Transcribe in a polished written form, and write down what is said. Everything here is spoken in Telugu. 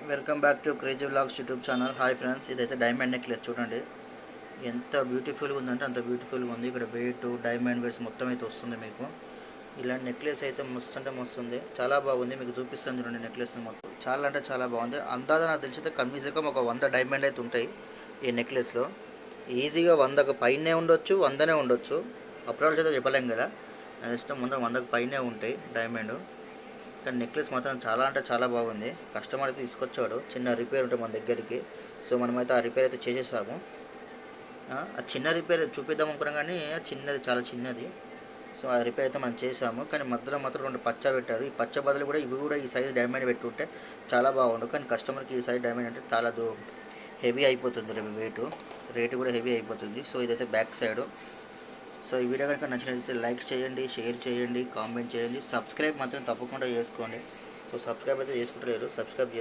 Welcome back to crazy vlogs YouTube channel. Hi friends, ఇదైతే డైమండ్ నెక్లెస్ చూడండి. ఎంత బ్యూటిఫుల్గా ఉందంటే అంత బ్యూటిఫుల్గా ఉంది. ఇక్కడ వెయిట్ డైమండ్ వెయిట్స్ మొత్తం అయితే వస్తుంది మీకు. ఇలాంటి నెక్లెస్ అయితే మస్తు అంటే మస్తు ఉంది, చాలా బాగుంది. మీకు చూపిస్తాను చూడండి నెక్లెస్ మొత్తం. చాలా అంటే చాలా బాగుంది. అందాజ నాకు తెలిసి అయితే కనీసం ఒక 100 డైమండ్ అయితే ఉంటాయి ఈ నెక్లెస్లో. ఈజీగా 100కు పైనే ఉండొచ్చు, 100నే ఉండొచ్చు. అప్రోల్ అయితే చెప్పలేం కదా, నా ఇష్టం ముందు 100కు పైనే ఉంటాయి డైమండ్. కానీ నెక్లెస్ మాత్రం చాలా అంటే చాలా బాగుంది. కస్టమర్ అయితే తీసుకొచ్చాడు, చిన్న రిపేర్ ఉంటుంది మన దగ్గరికి. సో మనమైతే ఆ రిపేర్ అయితే చేసేసాము. ఆ చిన్న రిపేర్ చూపిద్దాం అనుకున్నాం కానీ చిన్నది, చాలా చిన్నది. సో ఆ రిపేర్ అయితే మనం చేసాము. కానీ మధ్యలో మాత్రం 2 పచ్చ పెట్టారు. ఈ పచ్చ బదులు కూడా ఇవి కూడా ఈ సైజ్ డైమండ్ పెట్టుంటే చాలా బాగుండు. కానీ కస్టమర్కి ఈ సైజ్ డైమండ్ అంటే చాలా హెవీ అయిపోతుంది, రేటు కూడా హెవీ అయిపోతుంది. సో ఇదైతే బ్యాక్ సైడ్. సో ఈ వీడియో కనుక నచ్చినట్లయితే లైక్ చేయండి, షేర్ చేయండి, కామెంట్ చేయండి, సబ్స్క్రైబ్ మాత్రం తప్పకుండా చేసుకోండి. సో సబ్స్క్రైబ్ అయితే చేసుకుంటలేరు, సబ్స్క్రైబ్